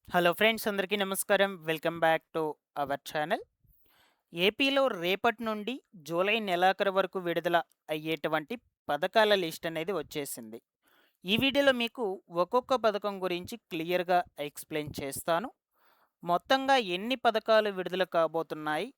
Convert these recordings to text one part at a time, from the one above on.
Hello friends, అందరికీ నమస్కారం. Welcome back to our channel. ఏపీలో రేపటి నుండి జూలై నెలాఖరు వరకు విడుదల అయ్యేటువంటి పథకాల లిస్ట్ అనేది వచ్చేసింది. ఈ వీడియోలో మీకు ఒక్కొక్క పథకం గురించి క్లియర్‌గా ఎక్స్‌ప్లెయిన్ చేస్తాను. మొత్తంగా ఎన్ని పథకాలు విడుదల కాబోతున్నాయి?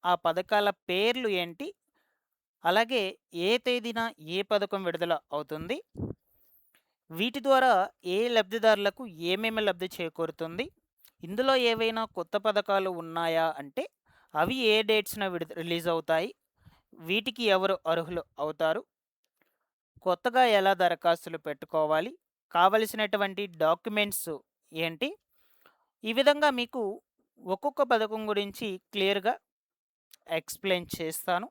ఆ పథకాల పేర్లు ఏంటి? అలాగే ఏ తేదీన ఏ పథకం విడుదల అవుతుంది? వీటి ద్వారా ఏ లబ్ధిదారులకు ఏమేమి లబ్ధి చేకూరుతుంది? ఇందులో ఏవైనా కొత్త పథకాలు ఉన్నాయా అంటే అవి ఏ డేట్స్‌న రిలీజ్ అవుతాయి? వీటికి ఎవరు అర్హులు అవుతారు? కొత్తగా ఎలా దరఖాస్తులు పెట్టుకోవాలి? కావలసినటువంటి డాక్యుమెంట్స్ ఏంటి? ఈ విధంగా మీకు ఒక్కొక్క పథకం గురించి క్లియర్‌గా ఎక్స్‌ప్లెయిన్ చేస్తాను.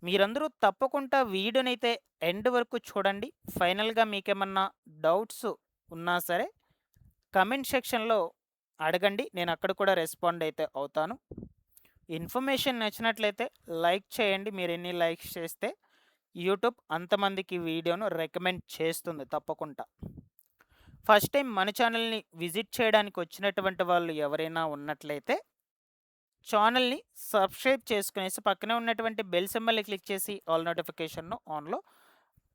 మీరందరూ తప్పకుండా వీడియోనైతే ఎండ్ వరకు చూడండి. ఫైనల్‌గా మీకేమన్నా డౌట్స్ ఉన్నా సరే కమెంట్ సెక్షన్‌లో అడగండి. నేను అక్కడ కూడా రెస్పాండ్ అయితే అవుతాను. ఇన్ఫర్మేషన్ నచ్చినట్లయితే లైక్ చేయండి. మీరు ఎన్ని లైక్స్ చేస్తే యూట్యూబ్ అంతమందికి వీడియోను రికమెండ్ చేస్తుంది తప్పకుండా. ఫస్ట్ టైం మన ఛానల్‌ని విజిట్ చేయడానికి వచ్చినటువంటి వాళ్ళు ఎవరైనా ఉన్నట్లయితే ఛానల్‌ని సబ్స్క్రైబ్ చేసుకునేసి పక్కనే ఉన్నటువంటి బెల్ సింబల్‌ని క్లిక్ చేసి ఆల్ నోటిఫికేషన్‌ను ఆన్‌లో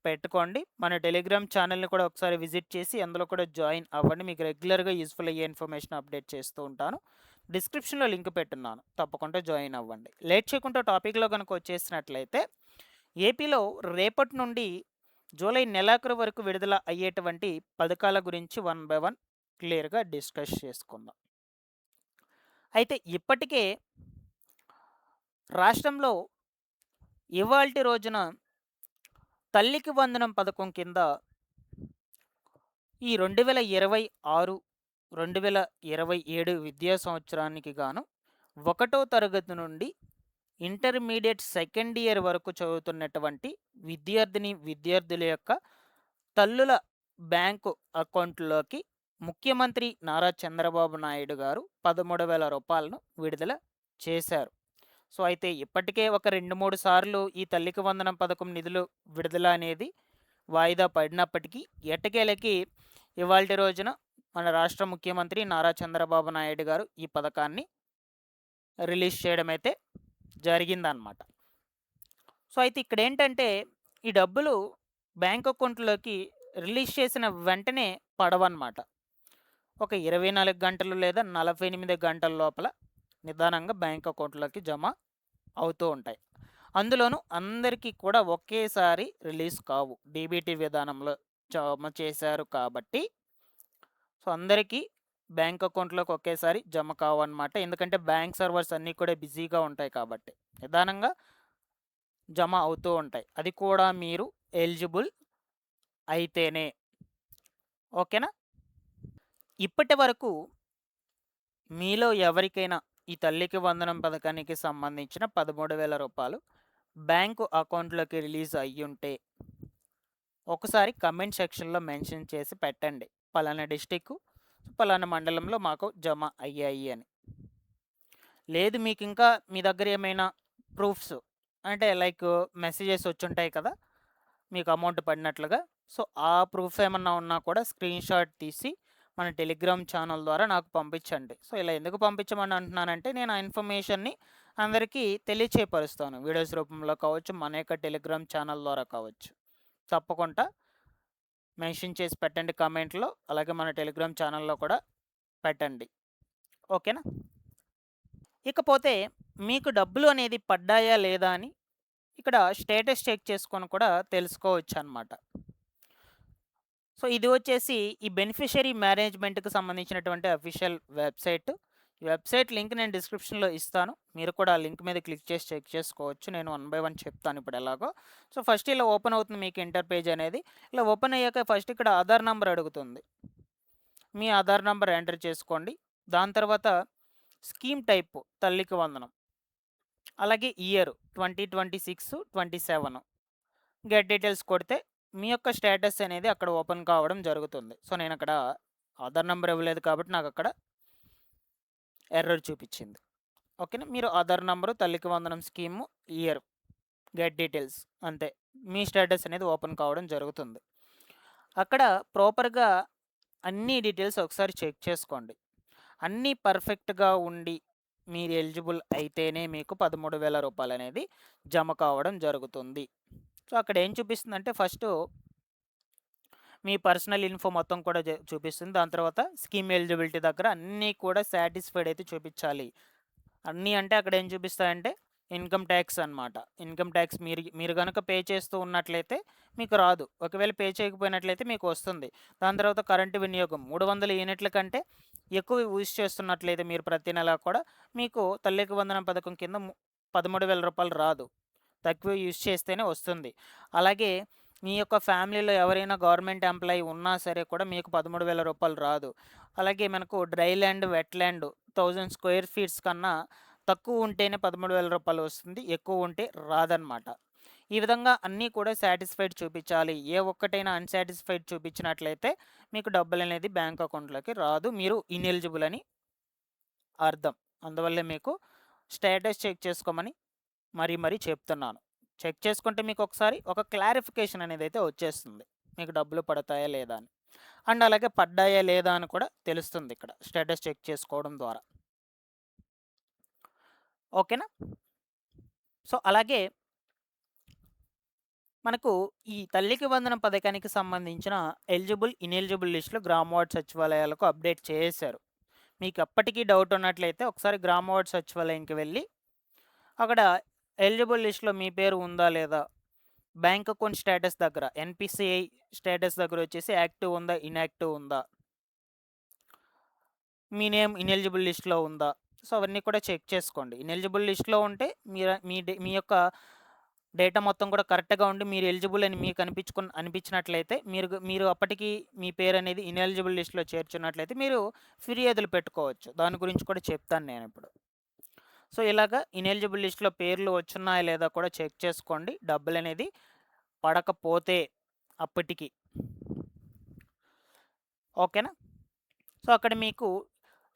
పెట్టుకోండి. మన టెలిగ్రామ్ ఛానల్‌ని కూడా ఒకసారి విజిట్ చేసి అందులో కూడా జాయిన్ అవ్వండి. మీకు రెగ్యులర్‌గా యూజ్‌ఫుల్ అయ్యే ఇన్ఫర్మేషన్ అప్డేట్ చేస్తూ ఉంటాను. డిస్క్రిప్షన్‌లో లింక్ పెట్టున్నాను. తప్పకుండా జాయిన్ అవ్వండి. లేట్ చేయకుండా టాపిక్‌లో గనుక వచ్చేసినట్లయితే ఏపీలో రేపటి నుండి జూలై నెలాఖరు వరకు విడుదల అయ్యేటువంటి పథకాల గురించి వన్ బై వన్ క్లియర్‌గా డిస్కస్ చేసుకుందాం. అయితే ఇప్పటికే రాష్ట్రంలో ఇవాల్టి రోజున తల్లికి వందనం పథకం కింద ఈ 2026, 2027 విద్యా సంవత్సరానికి గాను ఒకటో తరగతి నుండి ఇంటర్మీడియట్ సెకండ్ ఇయర్ వరకు చదువుతున్నటువంటి విద్యార్థుల యొక్క తల్లుల బ్యాంకు అకౌంట్లోకి ముఖ్యమంత్రి నారా చంద్రబాబు నాయుడు గారు 13,000 రూపాయలను విడుదల చేశారు. సో అయితే ఇప్పటికే ఒక 2, 3 సార్లు ఈ తల్లికి వందనం పథకం నిధులు విడుదల అనేది వాయిదా పడినప్పటికీ ఎట్టకేలకి ఇవాల్టి రోజున మన రాష్ట్ర ముఖ్యమంత్రి నారా చంద్రబాబు నాయుడు గారు ఈ పథకాన్ని రిలీజ్ చేయడం అయితే జరిగిందనమాట. సో అయితే ఇక్కడ ఏంటంటే ఈ డబ్బులు బ్యాంక్ అకౌంట్లోకి రిలీజ్ చేసిన వెంటనే పడవన్నమాట. ఒక 24 గంటలు లేదా 48 గంటల లోపల నిదానంగా బ్యాంక్ అకౌంట్లోకి జమ అవుతూ ఉంటాయి. అందులోనూ అందరికీ కూడా ఒకేసారి రిలీజ్ కావు. డీబీటీ విధానంలో జమ చేశారు కాబట్టి సో అందరికీ బ్యాంక్ అకౌంట్లోకి ఒకేసారి జమ కావన్నమాట. ఎందుకంటే బ్యాంక్ సర్వర్స్ అన్నీ కూడా బిజీగా ఉంటాయి కాబట్టి నిదానంగా జమ అవుతూ ఉంటాయి. అది కూడా మీరు ఎలిజిబుల్ అయితేనే. ఓకేనా? ఇప్పటి వరకు మీలో ఎవరికైనా ఈ తల్లికి వందనం పథకానికి సంబంధించిన 13,000 రూపాయలు బ్యాంకు అకౌంట్లోకి రిలీజ్ అయ్యుంటే ఒకసారి కమెంట్ సెక్షన్లో మెన్షన్ చేసి పెట్టండి. పలానా డిస్టిక్, పలానా మండలంలో మాకు జమ అయ్యాయి అని. లేదు మీకు ఇంకా మీ దగ్గర ఏమైనా ప్రూఫ్స్ అంటే లైక్ మెసేజెస్ వచ్చుంటాయి కదా మీకు అమౌంట్ పడినట్లుగా. సో ఆ ప్రూఫ్ ఏమన్నా ఉన్నా కూడా స్క్రీన్ షాట్ తీసి మన టెలిగ్రామ్ ఛానల్ ద్వారా నాకు పంపించండి. సో ఇలా ఎందుకు పంపించమని అంటున్నానంటే నేను ఆ ఇన్ఫర్మేషన్ని అందరికీ తెలియచేయపరుస్తాను. వీడియోస్ రూపంలో కావచ్చు, మన యొక్క టెలిగ్రామ్ ఛానల్ ద్వారా కావచ్చు. తప్పకుండా మెన్షన్ చేసి పెట్టండి కామెంట్లో. అలాగే మన టెలిగ్రామ్ ఛానల్లో కూడా పెట్టండి. ఓకేనా? ఇకపోతే మీకు డబ్బులు అనేది పడ్డాయా లేదా అని ఇక్కడ స్టేటస్ చెక్ చేసుకొని కూడా తెలుసుకోవచ్చు అనమాట. సో ఇది వచ్చేసి ఈ బెనిఫిషరీ మేనేజ్మెంట్కి సంబంధించినటువంటి అఫీషియల్ వెబ్సైట్. ఈ వెబ్సైట్ లింక్ నేను డిస్క్రిప్షన్లో ఇస్తాను. మీరు కూడా ఆ లింక్ మీద క్లిక్ చేసి చెక్ చేసుకోవచ్చు. నేను వన్ బై వన్ చెప్తాను ఇప్పుడు ఎలాగో. సో ఫస్ట్ ఇలా ఓపెన్ అవుతుంది మీకు ఇంటర్ పేజ్ అనేది. ఇలా ఓపెన్ అయ్యాక ఫస్ట్ ఇక్కడ ఆధార్ నంబర్ అడుగుతుంది. మీ ఆధార్ నంబర్ ఎంటర్ చేసుకోండి. దాని తర్వాత స్కీమ్ టైప్ తల్లికి వందనం, అలాగే ఇయర్ 2026, 27 గెట్ డీటెయిల్స్ కొడితే మీ యొక్క స్టేటస్ అనేది అక్కడ ఓపెన్ కావడం జరుగుతుంది. సో నేను అక్కడ ఆధార్ నెంబర్ ఇవ్వలేదు కాబట్టి నాకు అక్కడ ఎర్రర్ చూపించింది. ఓకేనా? మీరు ఆధార్ నంబరు, తల్లికి వందనం స్కీము, ఇయర్, గెట్ డీటెయిల్స్ అంతే. మీ స్టేటస్ అనేది ఓపెన్ కావడం జరుగుతుంది. అక్కడ ప్రాపర్గా అన్ని డీటెయిల్స్ ఒకసారి చెక్ చేసుకోండి. అన్నీ పర్ఫెక్ట్‌గా ఉండి మీరు ఎలిజిబుల్ అయితేనే మీకు 13,000 రూపాయలనేది జమ కావడం జరుగుతుంది. సో, అక్కడ ఏం చూపిస్తుందంటే ఫస్టు మీ పర్సనల్ ఇన్ఫో మొత్తం కూడా చూపిస్తుంది. దాని తర్వాత స్కీమ్ ఎలిజిబిలిటీ దగ్గర అన్నీ కూడా సాటిస్ఫైడ్ అయితే చూపించాలి. అన్నీ అంటే అక్కడ ఏం చూపిస్తాయంటే ఇన్కమ్ ట్యాక్స్ అనమాట. ఇన్కమ్ ట్యాక్స్ మీరు గనక పే చేస్తూ ఉన్నట్లయితే మీకు రాదు. ఒకవేళ పే చేయకపోయినట్లయితే మీకు వస్తుంది. దాని తర్వాత కరెంటు వినియోగం 300 యూనిట్ల కంటే ఎక్కువ యూజ్ చేస్తున్నట్లయితే మీరు ప్రతి నెల కూడా మీకు తల్లికి వందనం పథకం కింద 13,000 రూపాయలు రాదు. తక్కువ యూజ్ చేస్తేనే వస్తుంది. అలాగే మీ యొక్క ఫ్యామిలీలో ఎవరైనా గవర్నమెంట్ ఎంప్లాయీ ఉన్నా సరే కూడా మీకు 13,000 రూపాయలు రాదు. అలాగే మనకు dry land, wet land 1000 square feets కన్నా తక్కువ ఉంటేనే 13,000 రూపాయలు వస్తుంది. ఎక్కువ ఉంటే రాదనమాట. ఈ విధంగా అన్నీ కూడా సాటిస్ఫైడ్ చూపించాలి. ఏ ఒక్కటైనా అన్సాటిస్ఫైడ్ చూపించినట్లయితే మీకు డబ్బులు అనేది బ్యాంక్ అకౌంట్లోకి రాదు. మీరు ఇన్ఎలిజిబుల్ అని అర్థం. అందువల్లే మీకు స్టేటస్ చెక్ చేసుకోమని మరీ చెప్తున్నాను. చెక్ చేసుకుంటే మీకు ఒకసారి ఒక క్లారిఫికేషన్ అనేది అయితే వచ్చేస్తుంది. మీకు డబ్బులు పడతాయా లేదా అని. అండ్ అలాగే పడ్డాయా లేదా అని కూడా తెలుస్తుంది ఇక్కడ స్టేటస్ చెక్ చేసుకోవడం ద్వారా. ఓకేనా? సో, అలాగే మనకు ఈ తల్లికి వందనం పథకానికి సంబంధించిన ఎలిజిబుల్, ఇనెలిజిబుల్ లిస్టులు గ్రామ వార్డ్ సచివాలయాలకు అప్డేట్ చేశారు. మీకు అప్పటికీ డౌట్ ఉన్నట్లయితే ఒకసారి గ్రామ వార్డ్ సచివాలయంకి వెళ్ళి అక్కడ ఎలిజిబుల్ లిస్టులో మీ పేరు ఉందా లేదా, బ్యాంక్ అకౌంట్ స్టేటస్ దగ్గర ఎన్పిసిఐ స్టేటస్ దగ్గర వచ్చేసి యాక్టివ్ ఉందా, ఇన్యాక్టివ్ ఉందా, మీ నేమ్ ఇనెలిజిబుల్ లిస్ట్లో ఉందా, సో అవన్నీ కూడా చెక్ చేసుకోండి. ఇనెలిజిబుల్ లిస్ట్లో ఉంటే మీ యొక్క డేటా మొత్తం కూడా కరెక్ట్గా ఉండి మీరు ఎలిజిబుల్ అని మీకు అనిపించినట్లయితే మీరు అప్పటికి మీ పేరు అనేది ఇనెలిజిబుల్ లిస్ట్లో చేర్చున్నట్లయితే మీరు ఫిర్యాదులు పెట్టుకోవచ్చు. దాని గురించి కూడా చెప్తాను నేను ఇప్పుడు. సో ఇలాగా ఇనెలిజిబుల్ లిస్ట్లో పేర్లు వచ్చున్నాయా లేదా కూడా చెక్ చేసుకోండి. డబ్బులు అనేది పడకపోతే అప్పటికి. ఓకేనా? సో అక్కడ మీకు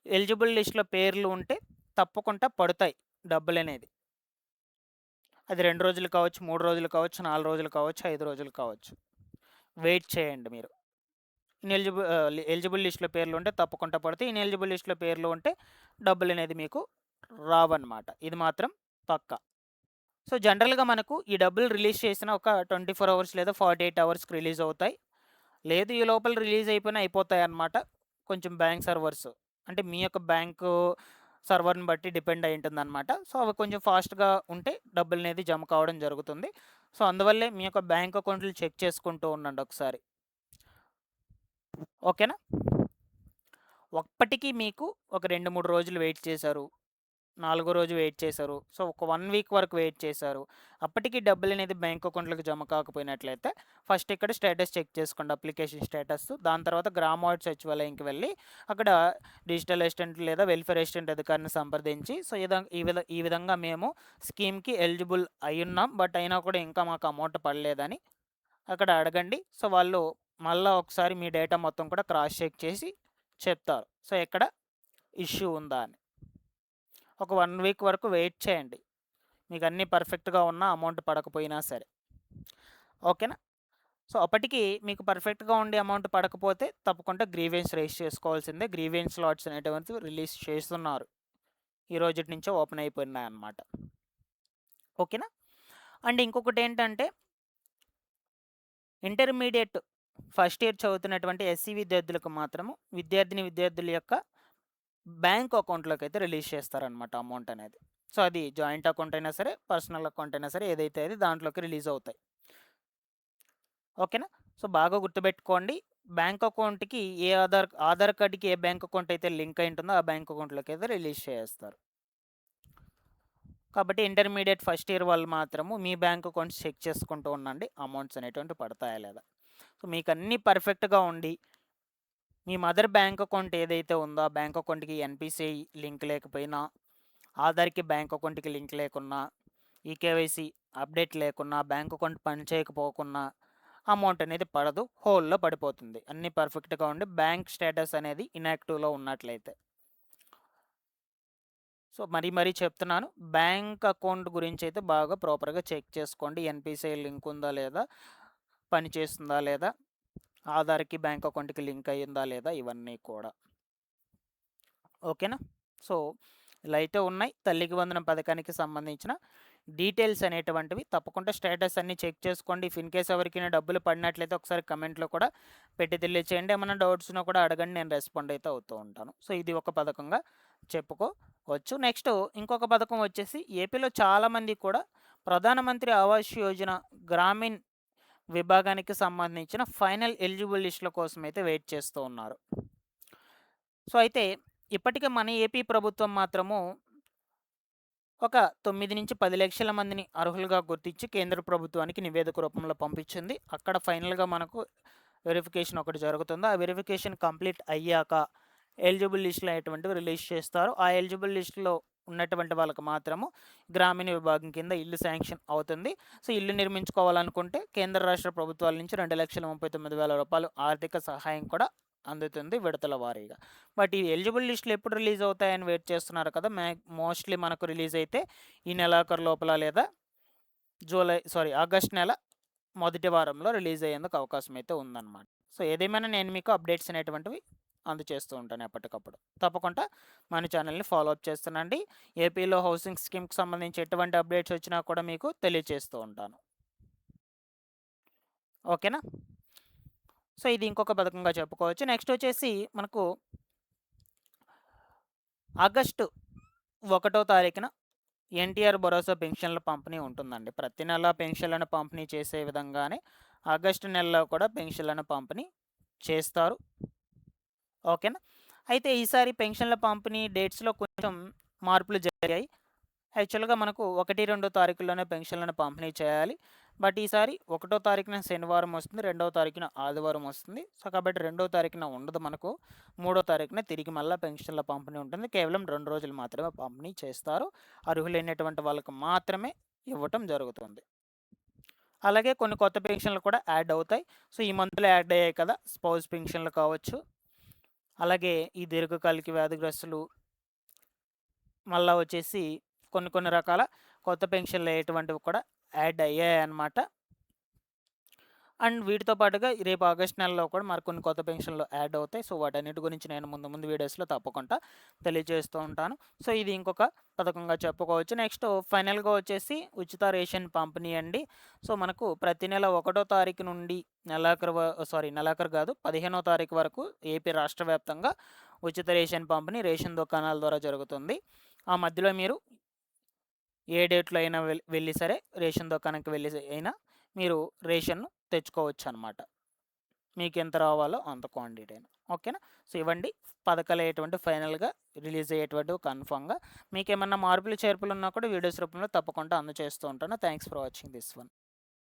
ఎలిజిబుల్ లిస్ట్లో పేర్లు ఉంటే తప్పకుండా పడతాయి డబ్బులు అనేది. అది 2 రోజులు కావచ్చు, 3 రోజులు కావచ్చు, 4 రోజులు కావచ్చు, 5 రోజులు కావచ్చు. వెయిట్ చేయండి మీరు. ఎలిజిబుల్ లిస్ట్లో పేర్లు ఉంటే తప్పకుండా పడతాయి. ఇన్ఎలిజిబుల్ లిస్ట్లో పేర్లు ఉంటే డబ్బులు అనేది మీకు రావన్నమాట. ఇది మాత్రం పక్కా. సో జనరల్గా మనకు ఈ డబ్బులు రిలీజ్ చేసిన ఒక 24 అవర్స్ లేదా 48 అవర్స్కి రిలీజ్ అవుతాయి. లేదు ఈ లోపల రిలీజ్ అయిపోతాయి అన్నమాట. కొంచెం బ్యాంక్ సర్వర్స్ అంటే మీ యొక్క బ్యాంకు సర్వర్ని బట్టి డిపెండ్ అయి ఉంటుంది అనమాట. సో అవి కొంచెం ఫాస్ట్గా ఉంటే డబ్బులు అనేది జమ కావడం జరుగుతుంది. సో అందువల్లే మీ యొక్క బ్యాంక్ అకౌంట్లు చెక్ చేసుకుంటూ ఉండండి ఒకసారి. ఓకేనా? అప్పటికి మీకు ఒక 2-3 రోజులు వెయిట్ చేశారు, 4 రోజు వెయిట్ చేశారు, సో ఒక 1 వీక్ వరకు వెయిట్ చేశారు, అప్పటికి డబ్బులు అనేది బ్యాంక్ అకౌంట్లకు జమ కాకపోయినట్లయితే ఫస్ట్ ఇక్కడ స్టేటస్ చెక్ చేసుకోండి, అప్లికేషన్ స్టేటస్. దాని తర్వాత గ్రామ వార్డ్ సచివాలయంకి వెళ్ళి అక్కడ డిజిటల్ అసిస్టెంట్ లేదా వెల్ఫేర్ అసిస్టెంట్ అధికారిని సంప్రదించి సో ఈ విధంగా మేము స్కీమ్కి ఎలిజిబుల్ అయ్యున్నాం, బట్ అయినా కూడా ఇంకా మాకు అమౌంట్ పడలేదని అక్కడ అడగండి. సో వాళ్ళు మళ్ళీ ఒకసారి మీ డేటా మొత్తం కూడా క్రాస్ చెక్ చేసి చెప్తారు సో ఎక్కడ ఇష్యూ ఉందా అని. ఒక 1 వీక్ వరకు వెయిట్ చేయండి, మీకు అన్నీ పర్ఫెక్ట్గా ఉన్నా అమౌంట్ పడకపోయినా సరే. ఓకేనా? సో అప్పటికి మీకు పర్ఫెక్ట్గా ఉండి అమౌంట్ పడకపోతే తప్పకుండా గ్రీవెన్స్ రైజ్ చేసుకోవాల్సిందే. గ్రీవెన్స్ లాట్స్ అనేటువంటివి రిలీజ్ చేస్తున్నారు, ఈ రోజు నుంచే ఓపెన్ అయిపోయినాయి అన్నమాట. ఓకేనా? అండ్ ఇంకొకటి ఏంటంటే ఇంటర్మీడియట్ ఫస్ట్ ఇయర్ చదువుతున్నటువంటి ఎస్సీ విద్యార్థులకు మాత్రము విద్యార్థుల యొక్క బ్యాంక్ అకౌంట్లోకి అయితే రిలీజ్ చేస్తారనమాట అమౌంట్ అనేది. సో అది జాయింట్ అకౌంట్ అయినా సరే, పర్సనల్ అకౌంట్ అయినా సరే, ఏదైతే అది దాంట్లోకి రిలీజ్ అవుతాయి. ఓకేనా? సో బాగా గుర్తుపెట్టుకోండి, బ్యాంక్ అకౌంట్కి ఏ ఆధార్ కార్డుకి ఏ బ్యాంక్ అకౌంట్ అయితే లింక్ అయి ఉంటుందో ఆ బ్యాంక్ అకౌంట్లోకి అయితే రిలీజ్ చేస్తారు. కాబట్టి ఇంటర్మీడియట్ ఫస్ట్ ఇయర్ వాళ్ళు మాత్రము మీ బ్యాంక్ అకౌంట్స్ చెక్ చేసుకుంటూ ఉండండి, అమౌంట్స్ అనేటువంటి పడతాయా లేదా. సో మీకు అన్నీ పర్ఫెక్ట్గా ఉండి మీ మదర్ బ్యాంక్ అకౌంట్ ఏదైతే ఉందో ఆ బ్యాంక్ అకౌంట్కి ఎన్పిసిఐ లింక్ లేకపోయినా, ఆధార్కి బ్యాంక్ అకౌంట్కి లింక్ లేకున్నా, ఈకేవైసీ అప్డేట్ లేకున్నా, బ్యాంక్ అకౌంట్ పనిచేయకపోకున్నా అమౌంట్ అనేది పడదు, హోల్లో పడిపోతుంది. అన్నీ పర్ఫెక్ట్గా ఉండి బ్యాంక్ స్టేటస్ అనేది ఇన్యాక్టివ్లో ఉన్నట్లయితే. సో మరీ చెప్తున్నాను, బ్యాంక్ అకౌంట్ గురించి అయితే బాగా ప్రాపర్గా చెక్ చేసుకోండి. ఎన్పిసిఐ లింక్ ఉందా లేదా, పని చేస్తుందా లేదా, ఆధార్కి బ్యాంక్ అకౌంట్కి లింక్ అయ్యిందా లేదా, ఇవన్నీ కూడా. ఓకేనా. సో ఇలా అయితే ఉన్నాయి తల్లికి వందనం పథకానికి సంబంధించిన డీటెయిల్స్ అనేటువంటివి. తప్పకుండా స్టేటస్ అన్నీ చెక్ చేసుకోండి. ఇఫ్ ఇన్ కేస్ ఎవరికైనా డబ్బులు పడినట్లయితే ఒకసారి కమెంట్లో కూడా పెట్టి తెలియచేయండి. ఏమైనా డౌట్స్ ఉన్నా కూడా అడగండి, నేను రెస్పాండ్ అయితే అవుతూ ఉంటాను. సో ఇది ఒక పథకంగా చెప్పుకోవచ్చు. నెక్స్ట్ ఇంకొక పథకం వచ్చేసి ఏపీలో చాలామంది కూడా ప్రధానమంత్రి ఆవాస్ యోజన గ్రామీణ్ విభాగానికి సంబంధించిన ఫైనల్ ఎలిజిబుల్ లిస్టుల కోసం అయితే వెయిట్ చేస్తూ ఉన్నారు. సో అయితే ఇప్పటికే మన ఏపీ ప్రభుత్వం మాత్రము ఒక 9-10 లక్షల మందిని అర్హులుగా గుర్తించి కేంద్ర ప్రభుత్వానికి నివేదిక రూపంలో పంపించింది. అక్కడ ఫైనల్గా మనకు వెరిఫికేషన్ ఒకటి జరుగుతుంది. ఆ వెరిఫికేషన్ కంప్లీట్ అయ్యాక ఎలిజిబుల్ లిస్టులు అనేటువంటివి రిలీజ్ చేస్తారు. ఆ ఎలిజిబుల్ లిస్టులో ఉన్నటువంటి వాళ్ళకి మాత్రము గ్రామీణ విభాగం కింద ఇల్లు శాంక్షన్ అవుతుంది. సో ఇల్లు నిర్మించుకోవాలనుకుంటే కేంద్ర రాష్ట్ర ప్రభుత్వాల నుంచి 2,39,000 రూపాయలు ఆర్థిక సహాయం కూడా అందుతుంది విడతల వారీగా. బట్ ఈ ఎలిజిబుల్ లిస్టులు ఎప్పుడు రిలీజ్ అవుతాయని వెయిట్ చేస్తున్నారు కదా. మోస్ట్లీ మనకు రిలీజ్ అయితే ఈ నెలాఖరు లోపల లేదా ఆగస్ట్ నెల మొదటి వారంలో రిలీజ్ అయ్యేందుకు అవకాశం అయితే ఉందన్నమాట. సో ఏదేమైనా నేను మీకు అప్డేట్స్ అనేటువంటివి అందజేస్తూ ఉంటాను ఎప్పటికప్పుడు. తప్పకుండా మన ఛానల్ని ఫాలో అప్ చేస్తానండి. ఏపీలో హౌసింగ్ స్కీమ్కి సంబంధించి ఎటువంటి అప్డేట్స్ వచ్చినా కూడా మీకు తెలియజేస్తూ ఉంటాను. ఓకేనా. సో ఇది ఇంకొక పథకంగా చెప్పుకోవచ్చు. నెక్స్ట్ వచ్చేసి మనకు ఆగస్టు 1వ తారీఖున ఎన్టీఆర్ భరోసా పెన్షన్ల పంపిణీ ఉంటుందండి. ప్రతి నెల పెన్షన్లను పంపిణీ చేసే విధంగానే ఆగస్టు నెలలో కూడా పెన్షన్లను పంపిణీ చేస్తారు. ఓకేనా. అయితే ఈసారి పెన్షన్ల పంపిణీ డేట్స్లో కొంచెం మార్పులు జరిగాయి. యాక్చువల్గా మనకు 1-2 తారీఖుల్లోనే పెన్షన్లను పంపిణీ చేయాలి. బట్ ఈసారి 1వ తారీఖున శనివారం వస్తుంది, 2వ తారీఖున ఆదివారం వస్తుంది. సో కాబట్టి 2వ తారీఖున ఉండదు మనకు. 3వ తారీఖున తిరిగి మళ్ళీ పెన్షన్ల పంపిణీ ఉంటుంది. కేవలం 2 రోజులు మాత్రమే పంపిణీ చేస్తారు. అర్హులైనటువంటి వాళ్ళకు మాత్రమే ఇవ్వటం జరుగుతుంది. అలాగే కొన్ని కొత్త పెన్షన్లు కూడా యాడ్ అవుతాయి. సో ఈ మంత్లో యాడ్ అయ్యాయి కదా, స్పౌస్ పెన్షన్లు కావచ్చు, అలాగే ఈ దీర్ఘకాలిక వ్యాధిగ్రస్తులు, మళ్ళీ వచ్చేసి కొన్ని రకాల కొత్త పెన్షన్లు అయ్యేటువంటివి కూడా యాడ్ అయ్యాయి అన్నమాట. అండ్ వీటితో పాటుగా రేపు ఆగస్ట్ నెలలో కూడా మరికొన్ని కొత్త పెన్షన్లు యాడ్ అవుతాయి. సో వాటన్నిటి గురించి నేను ముందు వీడియోస్లో తప్పకుండా తెలియజేస్తూ ఉంటాను. సో ఇది ఇంకొక పథకంగా చెప్పుకోవచ్చు. నెక్స్ట్ ఫైనల్గా వచ్చేసి ఉచిత రేషన్ పంపిణీ అండి. సో మనకు ప్రతి నెల 1వ తారీఖు నుండి నెలాఖరు కాదు 15వ తారీఖు వరకు ఏపీ రాష్ట్ర వ్యాప్తంగా ఉచిత రేషన్ పంపిణీ రేషన్ దుకాణాల ద్వారా జరుగుతుంది. ఆ మధ్యలో మీరు ఏ డేట్లో అయినా వెళ్ళి సరే రేషన్ దుకాణానికి వెళ్ళి అయినా మీరు రేషన్ను తెచ్చుకోవచ్చు అనమాట. మీకు ఎంత రావాలో అంత క్వాంటిటీ అయినా. ఓకేనా. సో ఇవ్వండి పథకాలు అయ్యేటువంటి ఫైనల్గా రిలీజ్ అయ్యేటువంటి కన్ఫామ్గా. మీకు ఏమన్నా మార్పులు చేర్పులు ఉన్నా కూడా వీడియోస్ రూపంలో తప్పకుండా అందజేస్తూ ఉంటాను. Thanks for watching this one.